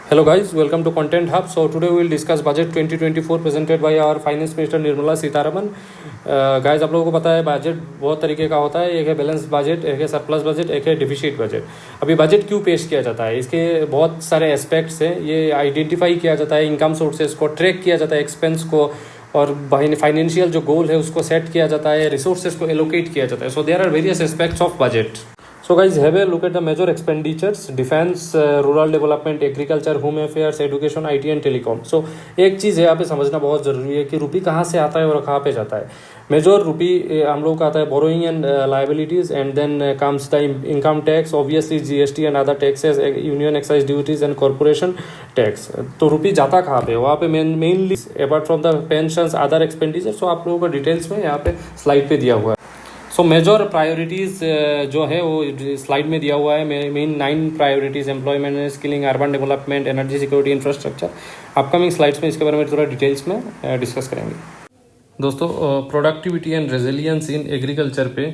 Hello guys, welcome to Content Hub. So today we will discuss budget 2024 presented by our finance minister Nirmala Sitharaman. Guys, आप लोगों को पता है budget बहुत तरीके का होता है। एक है बैलेंस बजट, एक है सरप्लस बजट, एक है डिफिसिट बजट। अभी बजट क्यों पेश किया जाता है, इसके बहुत सारे एस्पेक्ट्स हैं। ये आइडेंटिफाई किया जाता है, इनकम सोर्सेज को ट्रैक किया जाता है, एक्सपेंस को, और फाइनेंशियल जो गोल है उसको सेट किया जाता है, रिसोर्सेज को एलोकेट किया जाता है। So there are various aspects of budget. So guys, have a look at the major expenditures: defense, rural development, agriculture, home affairs, education, IT and telecom. So एक चीज़ है यहाँ पे समझना बहुत ज़रूरी है कि रुपी कहाँ से आता है और कहाँ पे जाता है. मेजर रुपी हम लोग का आता है borrowing and liabilities, and then comes the income tax, obviously GST and other taxes, union excise duties and corporation tax. तो रुपी जाता कहाँ पे, वहाँ पे mainly apart from the pension other expenditure. So आप लोगों को डिटेल्स में यहाँ पे स्लाइड पे दिया हुआ है. सो मेजर प्रायोरिटीज़ जो है वो स्लाइड में दिया हुआ है. Main 9 priorities: employment, skilling, urban development, energy security, infrastructure. Upcoming slides में इसके बारे में थोड़ा डिटेल्स में डिस्कस करेंगे. दोस्तों, productivity and resilience in agriculture पे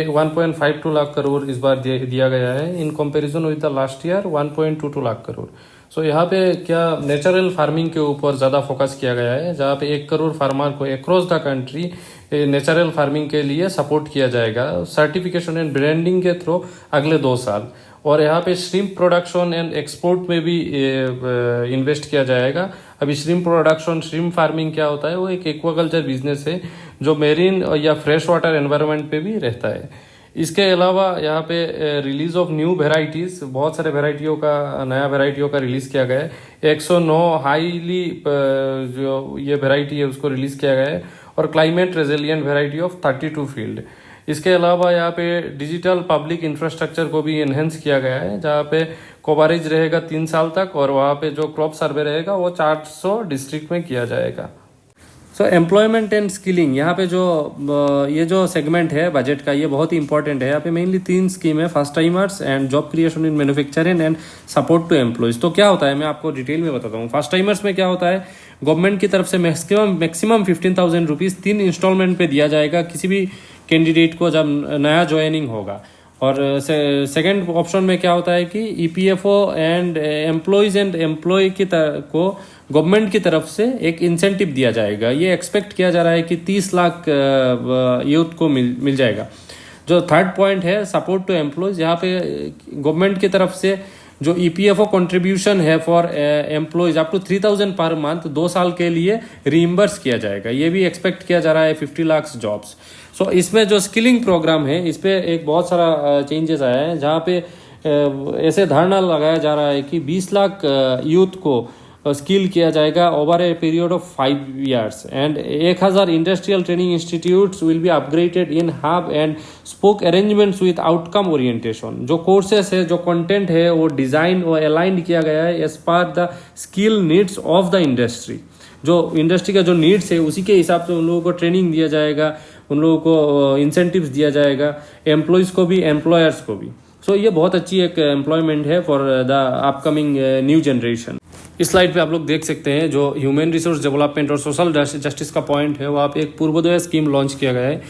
1.52 लाख करोड़ इस बार दिया गया है, in comparison with the last year 1.22 lakh crore. So यहाँ पे क्या नेचुरल फार्मिंग के ऊपर ज़्यादा फोकस किया गया है, जहाँ पे 1 करोड़ फार्मर को across the country natural farming के लिए सपोर्ट किया जाएगा सर्टिफिकेशन एंड ब्रांडिंग के थ्रू अगले 2 साल. और यहाँ पे श्रिम्प प्रोडक्शन एंड एक्सपोर्ट में भी इन्वेस्ट किया जाएगा. अभी श्रिम्प प्रोडक्शन, श्रिम्प फार्मिंग क्या होता है, वो एक एक्वाकल्चर बिजनेस है जो मेरीन या फ्रेश वाटर एनवायरनमेंट पे भी रहता है. इसके अलावा यहाँ पे रिलीज ऑफ न्यू वेराइटीज़, बहुत सारे नया वेराइटियों का रिलीज़ किया गया है. 109 हाईली जो ये वेराइटी है उसको रिलीज़ किया गया है, और climate resilient variety of 32 field. इसके अलावा यहाँ पे डिजिटल पब्लिक इंफ्रास्ट्रक्चर को भी एनहेंस किया गया है, जहाँ पे कवरेज रहेगा 3 साल तक, और वहाँ पे जो क्रॉप सर्वे रहेगा वो 400 डिस्ट्रिक्ट में किया जाएगा. सो एम्प्लॉयमेंट एंड स्किलिंग, यहाँ पे ये जो सेगमेंट है बजट का, ये बहुत ही इंपॉर्टेंट है. यहाँ पे मेनली 3 स्कीम है: first timers and job creation in manufacturing and support to employees. तो क्या होता है, मैं आपको डिटेल में बताता हूँ. फर्स्ट टाइमर्स में क्या होता है, गवर्नमेंट की तरफ से मैक्सिमम 15,000 रुपीज़ 3 इंस्टॉलमेंट पे दिया जाएगा किसी भी कैंडिडेट को जब नया ज्वाइनिंग होगा. और सेकेंड ऑप्शन में क्या होता है कि EPFO and employees and employee को गवर्नमेंट की तरफ से एक इंसेंटिव दिया जाएगा. ये एक्सपेक्ट किया जा रहा है कि 30 लाख यूथ को मिल जाएगा. जो थर्ड पॉइंट है सपोर्ट टू एम्प्लॉयज, यहाँ पे गवर्नमेंट की तरफ से जो EPFO कंट्रीब्यूशन है for employees up to 3,000 per month 2 साल के लिए रीइंबर्स किया जाएगा. ये भी एक्सपेक्ट किया जा रहा है 50 लाख जॉब्स. सो इसमें जो स्किलिंग प्रोग्राम है इस पे एक बहुत सारा चेंजेस आया है, जहाँ पे ऐसे धारणा लगाया जा रहा है कि 20 लाख यूथ को स्किल किया जाएगा over a period of 5 years, and 1000 industrial training institutes will be upgraded in hub and spoke arrangements with outcome orientation. जो कोर्सेस है, जो कंटेंट है, वो डिजाइन और अलाइन किया गया है as per the skill needs of the industry. जो इंडस्ट्री का जो नीड्स है उसी के हिसाब से उन लोगों को ट्रेनिंग दिया जाएगा, उन लोगों को इंसेंटिव्स दिया जाएगा, एम्प्लॉयज़ को भी, एम्प्लॉयर्स को भी. सो ये बहुत अच्छी एक एम्प्लॉयमेंट है for the upcoming new generation. इस स्लाइड पे आप लोग देख सकते हैं जो ह्यूमन रिसोर्स डेवलपमेंट और सोशल जस्टिस का पॉइंट है, वहाँ पे एक पूर्वोदय स्कीम लॉन्च किया गया है,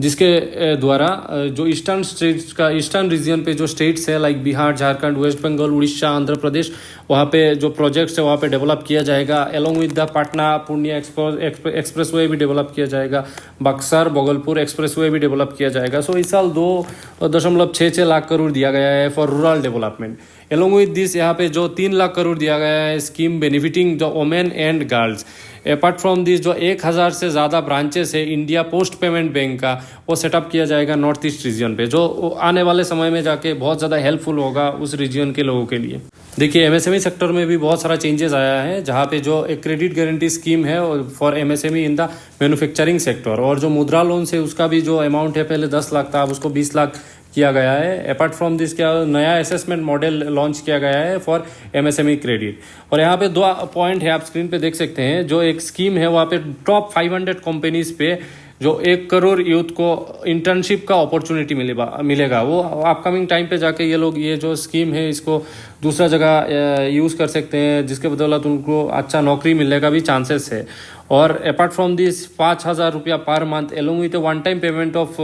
जिसके द्वारा जो ईस्टर्न रीजन पे जो स्टेट्स है लाइक बिहार, झारखंड, वेस्ट बंगाल, उड़ीसा, आंध्र प्रदेश, वहाँ पे जो प्रोजेक्ट्स है वहाँ पे डेवलप किया जाएगा. Along with the Patna Purnia expressway भी डेवलप किया जाएगा, बक्सर भोगलपुर एक्सप्रेसवे भी डेवलप किया जाएगा. सो इस साल 2.66 लाख करोड़ दिया गया है for rural development. Along with this यहाँ पे जो 3 लाख करोड़ दिया गया है scheme benefiting the women and girls. Apart from this जो 1000 से ज़्यादा ब्रांचेस है इंडिया पोस्ट पेमेंट बैंक का, वो सेटअप किया जाएगा नॉर्थ ईस्ट रीजन पे, जो आने वाले समय में जाके बहुत ज़्यादा हेल्पफुल होगा उस रीजन के लोगों के लिए. देखिए, MSME सेक्टर में भी बहुत सारा चेंजेस आया है, जहाँ पे जो एक क्रेडिट गारंटी स्कीम है for MSME in the manufacturing sector, और जो मुद्रा लोन है उसका भी जो अमाउंट है पहले 10 लाख था, अब उसको 20 लाख किया गया है. अपार्ट फ्रॉम दिस क्या नया असेसमेंट मॉडल लॉन्च किया गया है फॉर MSME क्रेडिट. और यहाँ पे 2 पॉइंट है, आप स्क्रीन पे देख सकते हैं. जो एक स्कीम है वहाँ पे टॉप 500 कंपनीज पे जो 1 करोड़ यूथ को इंटर्नशिप का अपॉर्चुनिटी मिलेगा. वो अपकमिंग टाइम पे जाके ये लोग ये जो स्कीम है इसको दूसरा जगह यूज़ कर सकते हैं, जिसके बदौलत उनको अच्छा नौकरी मिलने का भी चांसेस है. और अपार्ट फ्रॉम दिस 5,000 रुपया per month along with one time payment of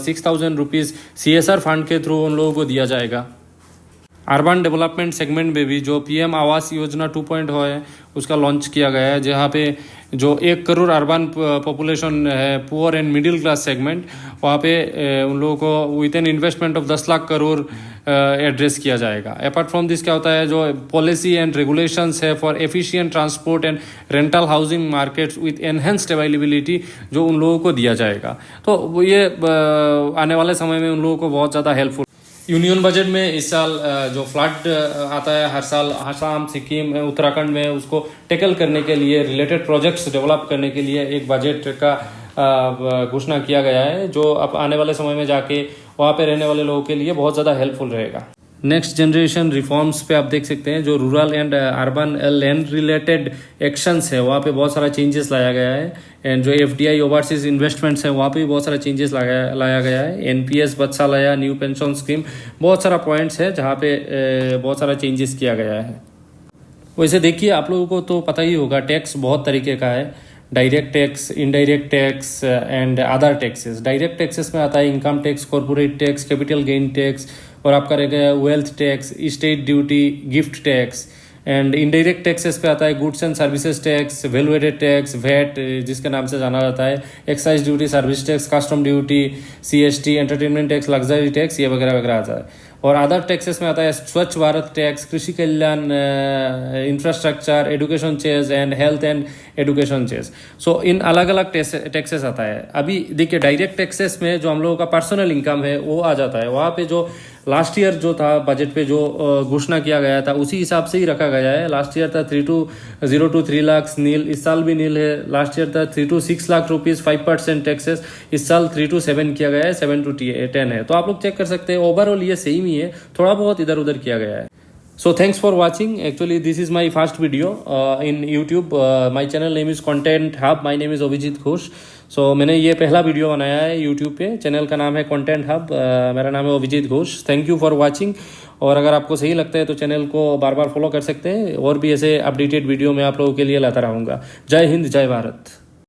6,000 rupees CSR fund के थ्रू उन लोगों को दिया जाएगा. अर्बन डेवलपमेंट सेगमेंट में भी जो पीएम आवास योजना 2.0 है उसका लॉन्च किया गया है, जहाँ पे जो 1 करोड़ अर्बन पॉपुलेशन है, poor and middle class segment, वहाँ पे उन लोगों को with an investment of 10 lakh crore address किया जाएगा। अपार्ट फ्रॉम दिस क्या होता है, जो पॉलिसी एंड रेगुलेशंस है for efficient transport and rental housing markets with enhanced availability, जो उन लोगों को दिया जाएगा। तो ये आने वाले समय में उन लोगों को बहुत ज़्यादा हेल्पफुल। यूनियन बजट में इस साल जो फ्लड आता है हर साल असम, सिक्किम, उत्तराखंड में, उसको टैकल करने के लिए रिलेटेड प्रोजेक्ट्स डेवलप करने के लिए एक बजट का घोषणा किया गया है, जो अब आने वाले समय में जाके वहाँ पे रहने वाले लोगों के लिए बहुत ज़्यादा हेल्पफुल रहेगा। नेक्स्ट जनरेशन रिफॉर्म्स पे आप देख सकते हैं, जो rural and urban land related actions है वहाँ पे बहुत सारा चेंजेस लाया गया है। एंड जो एफडीआई ओवरसीज इन्वेस्टमेंट्स है वहाँ पे भी बहुत सारा चेंजेस लाया गया है। एनपीएस बच्चा लाया, न्यू पेंशन स्कीम, बहुत सारा पॉइंट्स है जहाँ पे बहुत सारा चेंजेस किया गया है। वैसे देखिए, आप लोगों को तो पता ही होगा, टैक्स बहुत तरीके का है, direct tax, indirect tax and other taxes. Direct taxes में आता है income tax, corporate tax, capital gain tax, और आपका रहेगा wealth tax, state duty, gift tax. And indirect taxes पे आता है goods and services tax, value added tax, VAT जिसके नाम से जाना जाता है, excise duty, service tax, custom duty, CST, entertainment tax, luxury tax, ये वगैरह वगैरह आता है। और अदर टैक्सेस में आता है स्वच्छ Bharat tax, Krishi Kalyan, infrastructure, education cess and health and education cess. So इन अलग अलग टैक्सेस आता है। अभी देखिए, डायरेक्ट टैक्सेस में जो हम लोगों का पर्सनल इनकम है वो आ जाता है। वहाँ पे जो लास्ट ईयर जो था बजट पे जो घोषणा किया गया था उसी हिसाब से ही रखा गया है। लास्ट ईयर था 3 to 3 लाख नील, इस साल भी नील है। लास्ट ईयर था 3 to 6 लाख रुपीज 5% टैक्सेस, इस साल 3 to 7 किया गया है, 7 to 10 है। तो आप लोग चेक कर सकते हैं, ओवरऑल ये सेम ही है, थोड़ा बहुत इधर उधर किया गया है। So thanks for watching. Actually this is my first video in YouTube. My channel name is Content Hub. My name is Avijit Ghosh. So मैंने ये पहला वीडियो बनाया है YouTube पे। चैनल का नाम है Content Hub. मेरा नाम है Abhijit Ghosh. Thank you for watching. और अगर आपको सही लगता है तो चैनल को बार बार फॉलो कर सकते हैं, और भी ऐसे अपडेटेड वीडियो मैं आप लोगों के लिए लाता रहूँगा। जय हिंद, जय भारत।